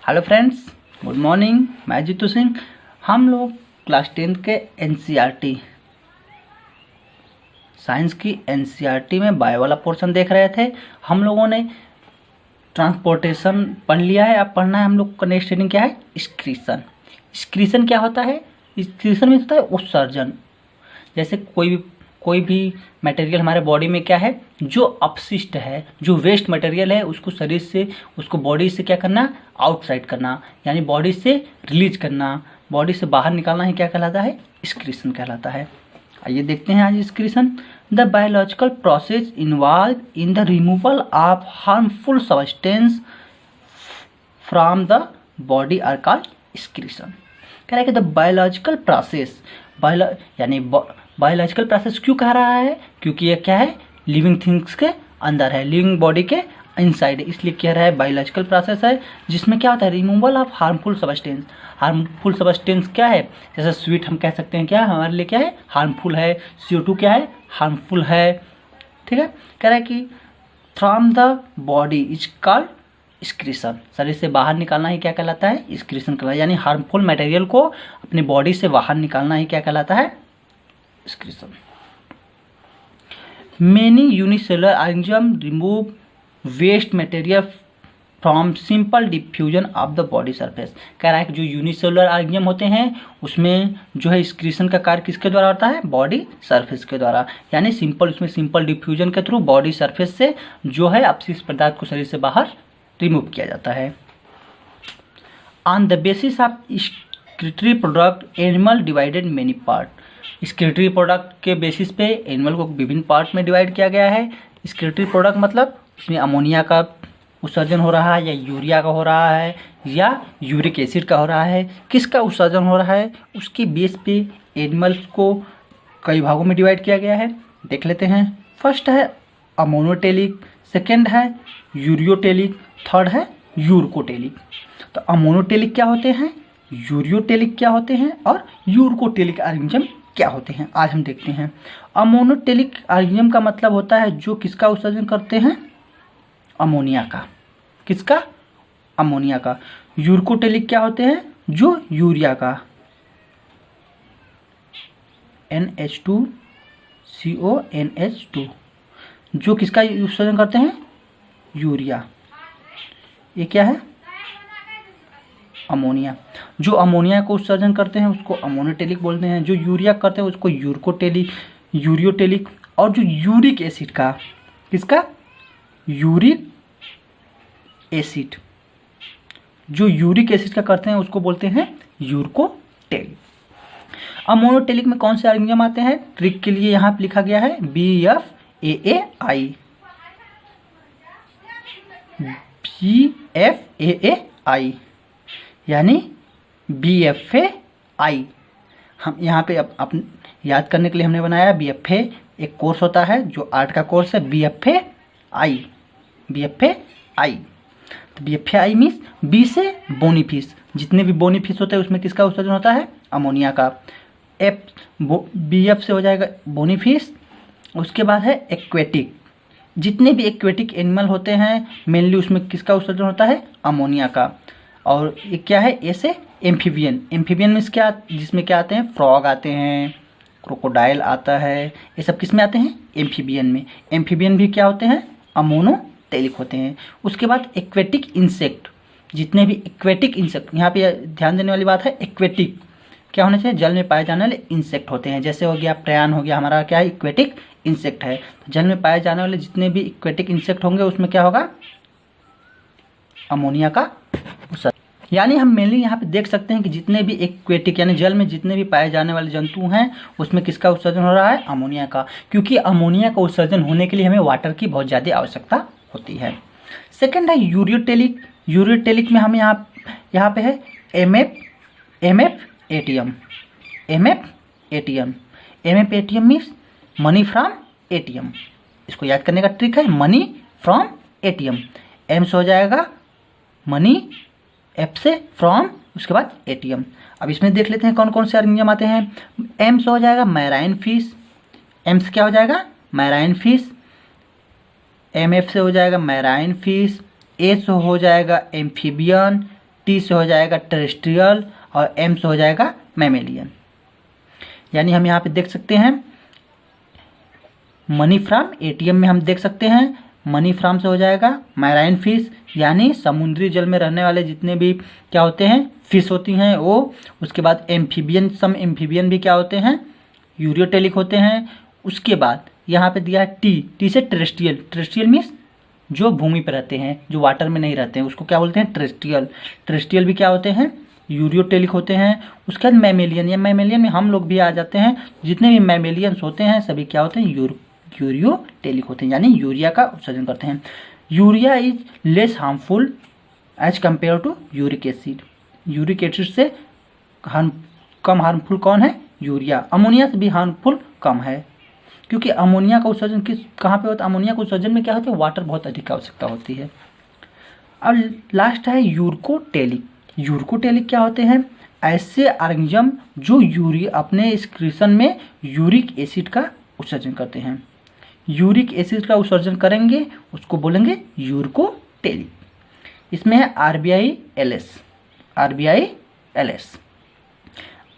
Hello friends, good morning. मैं जीतू सिंह। हम लोग क्लास 10 के एनसीईआरटी साइंस की एनसीईआरटी में बायो वाला पोर्शन देख रहे थे। हम लोगों ने ट्रांसपोर्टेशन पढ़ लिया है। अब पढ़ना है हम लोग का नेक्स्ट रीडिंग क्या है, एक्सक्रीशन। एक्सक्रीशन क्या होता है? एक्सक्रीशन में होता है उत्सर्जन। जैसे कोई भी मटेरियल हमारे बॉडी में क्या है, जो अपशिष्ट है, जो वेस्ट मटेरियल है, उसको शरीर से, उसको बॉडी से क्या करना, आउटसाइड करना, यानी बॉडी से रिलीज करना, बॉडी से बाहर निकालना ही क्या कहलाता है, एक्सक्रीशन कहलाता है। आइए देखते हैं आज excretion. The biological process involved in the removal of harmful substance from the body are called excretion. कह रहा है कि द बायोलॉजिकल प्रोसेस, यानी बायोलॉजिकल प्रोसेस क्यों कह रहा है, क्योंकि ये क्या है, लिविंग थिंग्स के अंदर है, लिविंग बॉडी के इनसाइड है, इसलिए कह रहा है बायोलॉजिकल प्रोसेस है। जिसमें क्या होता है, removal of harmful substance. Harmful substance क्या है? जैसे स्वीट हम कह सकते हैं क्या हमारे लिए क्या है, हार्मफुल है। CO2 क्या है, हार्मफुल है। ठीक है, कह रहा है कि from the body is called excretion. शरीर से बाहर निकालना ही क्या कहलाता है, एक्सक्रीशन कहलाता है। यानी हार्मफुल मटेरियल को अपनी बॉडी से बाहर निकालना ही क्या कहलाता है, excretion. Many unicellular organisms remove waste material from simple diffusion of the body surface। कह रहा है कि जो यूनिसेलुलर ऑर्गेनिज्म होते हैं उसमें जो है एक्सक्रीशन का कार्य किसके द्वारा होता है, बॉडी सरफेस के द्वारा। यानी उसमें सिंपल डिफ्यूजन के थ्रू बॉडी सरफेस से जो है अपशिष्ट पदार्थ को शरीर से बाहर रिमूव किया जाता है। On the basis of excretory product animal divided many part. Excretory product के बेसिस पे एनिमल को विभिन्न पार्ट में डिवाइड किया गया है। एक्सक्रीटरी प्रोडक्ट मतलब इसमें अमोनिया का उत्सर्जन हो रहा है, या यूरिया का हो रहा है, या यूरिक एसिड का हो रहा है, किसका उत्सर्जन हो रहा है, उसके बेस पे एनिमल्स को कई भागों में डिवाइड किया गया है। देख लेते हैं। फर्स्ट है अमोनोटेलिक, सेकेंड है यूरियोटेलिक, थर्ड है यूरकोटेलिक। तो अमोनोटेलिक क्या होते हैं, यूरियोटेलिक क्या होते हैं, और यूरकोटेलिक ऑर्गेनिज्म क्या होते हैं, आज हम देखते हैं। अमोनोटेलिक ऑर्गेनिज्म का मतलब होता है जो किसका उत्सर्जन करते हैं, अमोनिया का। किसका, अमोनिया का। यूरकोटेलिक क्या होते हैं, जो यूरिया का, NH2CONH2, जो किसका उत्सर्जन करते हैं, यूरिया। ये क्या है, अमोनिया। जो अमोनिया को उत्सर्जन करते हैं उसको अमोनोटेलिक बोलते हैं, जो यूरिया करते हैं उसको यूरियोटेलिक। और जो यूरिक एसिड का, किसका, यूरिक एसिड, जो यूरिक एसिड का करते हैं उसको बोलते हैं यूरकोटेलिक। अमोनोटेलिक में कौन से ऑर्गेनिज्म आते हैं, ट्रिक के लिए यहाँ पे लिखा गया है BFAAI, यानी BFAI। हम यहाँ पे अपन याद करने के लिए हमने बनाया BFA। एक कोर्स होता है जो आर्ट का कोर्स है, BFAI। तो BFAI मीन्स बी से बोनी फिश। जितने भी बोनी फिश होते हैं उसमें किसका उत्सर्जन होता है, अमोनिया का। BF से हो जाएगा बोनी फिश। उसके बाद है एक्वेटिक। जितने भी एक्वेटिक एनिमल होते हैं मेनली उसमें किसका उत्सर्जन होता है, अमोनिया का। और ये क्या है, ए से एम्फीबियन। एम्फीबियन मीन्स क्या, जिसमें क्या आते हैं, फ्रॉग आते हैं, क्रोकोडाइल आता है, ये सब किस में आते हैं, एम्फीबियन में। एम्फीबियन भी क्या होते हैं, अमोनोटेलिक होते हैं। उसके बाद एक्वेटिक इंसेक्ट। जितने भी एक्वेटिक इंसेक्ट, यहाँ पे ध्यान देने वाली बात है, एक्वेटिक क्या होने चाहिए, जल में पाए जाने वाले इंसेक्ट होते हैं। जैसे हो गया प्रयान, हो गया हमारा क्या है, एक्वेटिक इंसेक्ट है। तो जल में पाए जाने वाले जितने भी एक्वेटिक इंसेक्ट होंगे उसमें क्या होगा, अमोनिया का उत्सर्जन। यानी हम मेनली यहाँ पे देख सकते हैं कि जितने भी एक्वेटिक यानी जल में जितने भी पाए जाने वाले जंतु हैं उसमें किसका उत्सर्जन हो रहा है, अमोनिया का। क्योंकि अमोनिया का उत्सर्जन होने के लिए हमें वाटर की बहुत ज़्यादा आवश्यकता होती है। सेकेंड है यूरियोटेलिक। यूरियोटेलिक में हम यहाँ पे है MFATM। MFATM means money from ATM। इसको याद करने का ट्रिक है, मनी फ्रॉम ATM। M से हो जाएगा मनी, F से फ्रॉम, उसके बाद ATM। अब इसमें देख लेते हैं कौन कौन से ऑर्गेनिज्म आते हैं। M से हो जाएगा मैराइन फिश। M से क्या हो जाएगा, मैराइन फिश। MF से हो जाएगा मैराइन फिश। A से हो जाएगा एम्फीबियन। T से हो जाएगा टेरेस्ट्रियल और M से हो जाएगा मैमेलियन। यानी हम यहाँ पे देख सकते हैं मनी फ्राम, ATM में हम देख सकते हैं मनी फ्राम से हो जाएगा मैराइन फिश, यानी समुद्री जल में रहने वाले जितने भी क्या होते हैं फिश होती हैं वो। उसके बाद एम्फीबियन, सम एम्फीबियन भी क्या होते हैं यूरियोटेलिक होते हैं। उसके बाद यहाँ पे दिया है टी से टेरेस्ट्रियल, टेरेस्ट्रियल मीन्स जो भूमि पर रहते हैं, जो वाटर में नहीं रहते हैं, उसको क्या बोलते हैं टेरेस्ट्रियल। टेरेस्ट्रियल भी क्या होते हैं यूरियोटेलिक होते हैं। उसके बाद मैमेलियन, या मैमेलियन में हम लोग भी आ जाते हैं। जितने भी मैमेलियंस होते हैं सभी क्या होते हैं यूरियोटेलिक होते हैं, यानी यूरिया का उत्सर्जन करते हैं। Urea is less harmful as compare to uric acid. Uric acid से कम हार्मफुल कौन है यूरिया। अमोनिया से भी हार्मफुल कम है, क्योंकि अमोनिया का उत्सर्जन कहाँ पे होता है, अमोनिया का उत्सर्जन में क्या होता है वाटर बहुत अधिक आवश्यकता होती है। अब लास्ट है यूरकोटेलिक। यूरकोटेलिक क्या होते हैं ऐसे ऑर्गेनिज्म जो अपने एक्सक्रीशन में यूरिक एसिड का उत्सर्जन करते हैं। यूरिक एसिड का उत्सर्जन करेंगे उसको बोलेंगे यूरकोटेलिक। इसमें है RBI-LS, RBI-LS।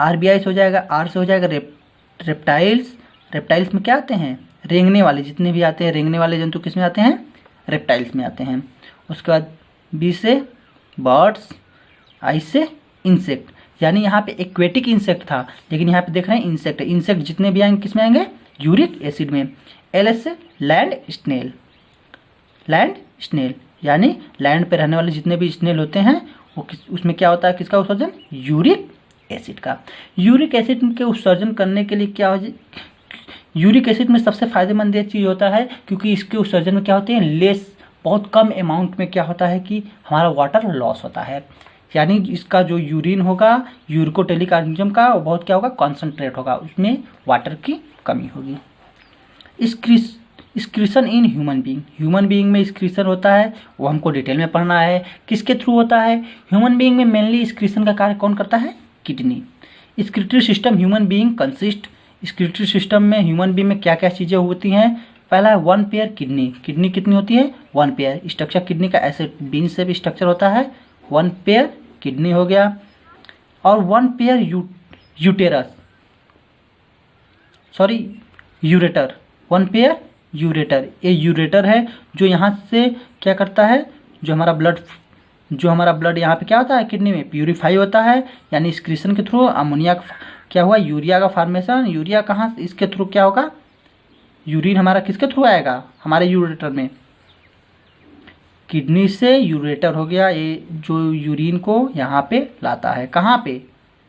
RBI से हो जाएगा, R से हो जाएगा रेप्टाइल्स। रेप्टाइल्स में क्या आते हैं रेंगने वाले, जितने भी आते हैं रेंगने वाले जंतु किस में आते हैं रेप्टाइल्स में आते हैं। उसके बाद B से बर्ड्स, I से इंसेक्ट, यानी यहाँ पे एक्वेटिक इंसेक्ट था लेकिन यहाँ पे देख रहे हैं इंसेक्ट। इंसेक्ट जितने भी आएंगे किस में आएंगे यूरिक एसिड में। LS से लैंड स्नेल, लैंड स्नेल यानी लैंड पे रहने वाले जितने भी स्नेल होते हैं वो उसमें क्या होता है किसका उत्सर्जन यूरिक एसिड का। यूरिक एसिड के उत्सर्जन करने के लिए क्या हो, यूरिक एसिड में सबसे फायदेमंद ये चीज़ होता है क्योंकि इसके उत्सर्जन में क्या होते हैं लेस, बहुत कम अमाउंट में क्या होता है कि हमारा वाटर लॉस होता है। यानी इसका जो यूरिन होगा यूरकोटेलिक ऑर्गेनिज्म का वो बहुत क्या होगा कॉन्सेंट्रेट होगा, उसमें वाटर की कमी होगी। Excretion in human being, human being में एक्सक्रीशन होता है वो हमको डिटेल में पढ़ना है किसके थ्रू होता है। ह्यूमन बीइंग में मेनली एक्सक्रीशन का कार्य कौन करता है kidney. Excretory system human being consist, excretory system में ह्यूमन बीइंग में क्या क्या चीज़ें होती हैं। पहला है 1 पेयर किडनी, किडनी कितनी होती है 1 पेयर। स्ट्रक्चर किडनी का ऐसे बीन से भी स्ट्रक्चर होता है, 1 पेयर किडनी हो गया। और 1 pair uterus, sorry ureter, 1 pair ureter. ये यूरेटर है जो यहाँ से क्या करता है जो हमारा ब्लड यहाँ पे क्या होता है किडनी में प्यूरिफाई होता है, यानी एक्सक्रीशन के थ्रू अमोनिया क्या हुआ यूरिया का फॉर्मेशन। यूरिया कहाँ इसके थ्रू क्या होगा यूरिन हमारा किसके थ्रू आएगा हमारे यूरेटर में, किडनी से यूरेटर हो गया ये जो यूरिन को यहाँ पे लाता है। कहाँ पे,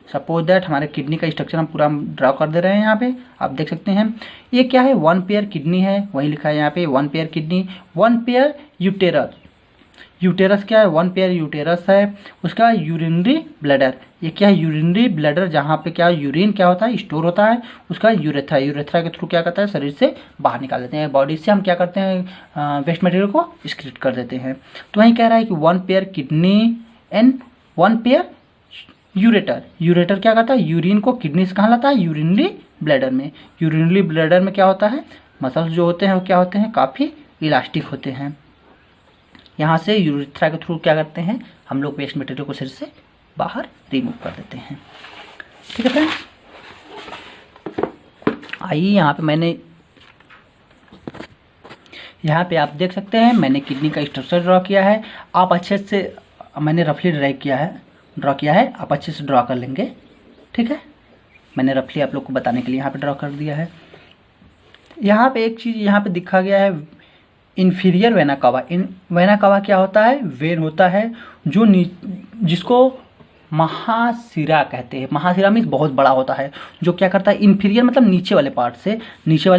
सपोज दैट हमारे किडनी का स्ट्रक्चर हम पूरा ड्रा कर दे रहे हैं यहाँ पे आप देख सकते हैं। ये क्या है 1 पेयर किडनी है, वही लिखा है यहाँ पे 1 pair kidney. 1 pair uterus, uterus क्या है 1 पेयर यूटेरस है। उसका यूरिनरी ब्लैडर, ये क्या है यूरिनरी ब्लैडर जहाँ पे क्या यूरिन क्या होता है स्टोर होता है। उसका यूरेथ्रा, यूरेथ्रा के थ्रू क्या करता है शरीर से बाहर निकाल देते हैं, बॉडी से हम क्या करते हैं वेस्ट मटेरियल को एक्सक्रीट कर देते हैं। तो वहीं कह रहा है कि 1 pair kidney and 1 pair ureter. Ureter क्या करता है यूरिन को किडनी से कहाँ लाता है यूरिनरी ब्लैडर में। यूरिनरी ब्लैडर में क्या होता है मसल्स जो होते हैं वो क्या होते हैं काफ़ी इलास्टिक होते हैं। यहाँ से यूरेथ्रा के थ्रू क्या करते हैं हम लोग वेस्ट मटेरियल को शरीर से बाहर रिमूव कर देते हैं। ठीक है फ्रेंड्स, आइए यहाँ पे आप देख सकते हैं मैंने किडनी का स्ट्रक्चर ड्रॉ किया है। आप अच्छे से, मैंने रफली ड्रॉ किया है आप अच्छे से ड्रॉ कर लेंगे। ठीक है, मैंने रफली आप लोग को बताने के लिए यहाँ पे ड्रॉ कर दिया है। यहाँ पे एक चीज़ यहाँ पे दिखा गया है inferior vena cava. Vena cava क्या होता है वेन होता है जो जिसको महाशिरा कहते हैं। महाशिरा मीन्स बहुत बड़ा होता है, जो क्या करता है इन्फीरियर मतलब नीचे वाले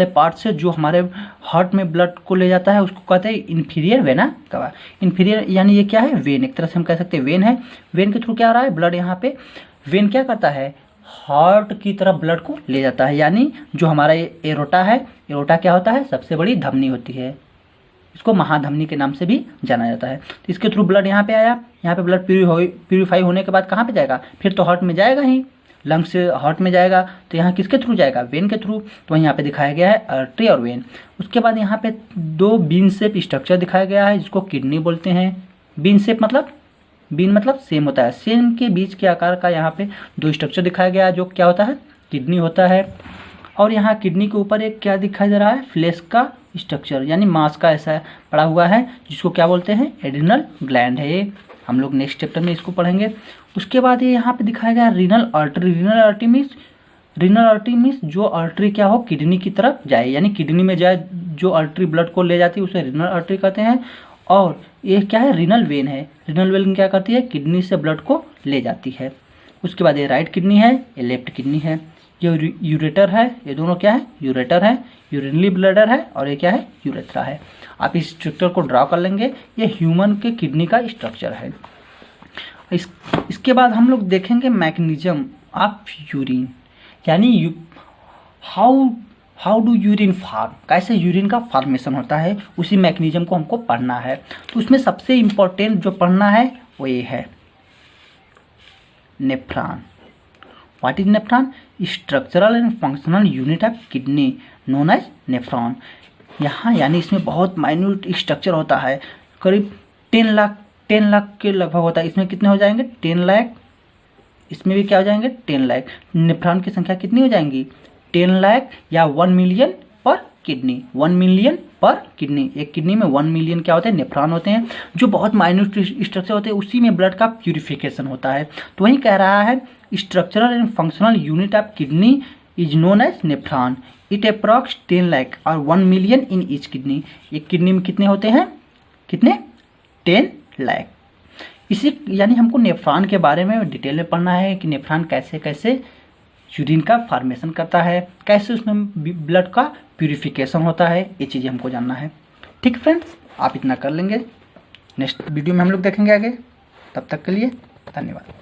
पार्ट से जो हमारे हार्ट में ब्लड को ले जाता है उसको कहते हैं इन्फीरियर वेना कावा। इन्फीरियर यानी ये क्या है वेन, एक तरह से हम कह सकते हैं वेन है। वेन के थ्रू क्या हो रहा है ब्लड यहाँ पे, वेन क्या करता है हार्ट की तरफ ब्लड को ले जाता है। यानी जो हमारा एरोटा है, एरोटा क्या होता है सबसे बड़ी धमनी होती है, इसको महाधमनी के नाम से भी जाना जाता है। तो इसके थ्रू ब्लड यहाँ पे आया, यहाँ पे ब्लड प्यूरिफाई होने के बाद कहाँ पे जाएगा फिर तो हार्ट में जाएगा ही, लंग से हार्ट में जाएगा। तो यहाँ किसके थ्रू जाएगा वेन के थ्रू। तो वहीं यहाँ पे दिखाया गया है आर्टरी और वेन। उसके बाद यहाँ पे 2 बीन शेप स्ट्रक्चर दिखाया गया है जिसको किडनी बोलते हैं। बीन शेप मतलब बीन मतलब सेम होता है। सेम के बीच के आकार का यहाँ पे दो स्ट्रक्चर दिखाया गया है, जो क्या होता है, किडनी होता है। और यहाँ किडनी के ऊपर एक क्या दिखाई दे रहा है, फ्लैश का स्ट्रक्चर यानी मांस का ऐसा पड़ा हुआ है, जिसको क्या बोलते हैं, एड्रिनल ग्लैंड है। ये हम लोग नेक्स्ट चैप्टर में इसको पढ़ेंगे। उसके बाद ये यहाँ पे दिखाया गया renal artery. Renal artery means जो आर्टरी क्या हो, किडनी की तरफ जाए, यानी किडनी में जाए जो आर्टरी ब्लड को ले जाती है उसे रीनल आर्टरी कहते हैं। और ये क्या है, रीनल वेन है। रीनल वेन क्या करती है, किडनी से ब्लड को ले जाती है। उसके बाद ये राइट किडनी है, ये लेफ्ट किडनी है। ये यूरेटर है, ये दोनों क्या है, यूरेटर है। यूरिनरी ब्लैडर है और ये क्या है, यूरेथ्रा है। आप इस स्ट्रक्चर को ड्रा कर लेंगे, ये ह्यूमन के किडनी का स्ट्रक्चर है। इसके बाद हम लोग देखेंगे मैकेनिज्म ऑफ यूरिन, यानी हाउ डू यूरिन फॉर्म, कैसे यूरिन का फॉर्मेशन होता है, उसी मैकेनिज्म को हमको पढ़ना है। तो उसमें सबसे इम्पोर्टेंट जो पढ़ना है वो ये है nephron. What is nephron, structural and functional unit of kidney known as nephron. यहाँ यानी इसमें बहुत माइन्यूट स्ट्रक्चर होता है, करीब 10 लाख के लगभग होता है। इसमें कितने हो जाएंगे, 10 लाख। इसमें भी क्या हो जाएंगे, 10 लाख। नेफ्रॉन की संख्या कितनी हो जाएंगी, 10 लाख या 1 मिलियन पर किडनी। 1 मिलियन पर किडनी, एक किडनी में 1 मिलियन क्या होते हैं, नेफ्रॉन होते हैं, जो बहुत माइन्यूट स्ट्रक्चर होते हैं। उसी में ब्लड का प्यूरिफिकेशन होता है। तो वही कह रहा है structural and functional unit of kidney is known as nephron. It approx 10 lakh और 1 मिलियन इन ईच किडनी। एक किडनी में कितने होते हैं, कितने, 10 लाख। इसी यानी हमको नेफ्रॉन के बारे में डिटेल में पढ़ना है कि नेफ्रॉन कैसे कैसे यूरिन का फॉर्मेशन करता है, कैसे उसमें ब्लड का प्यूरिफिकेशन होता है, ये चीज़ें हमको जानना है। ठीक फ्रेंड्स, आप इतना कर लेंगे। नेक्स्ट वीडियो में हम लोग देखेंगे आगे। तब तक के लिए धन्यवाद।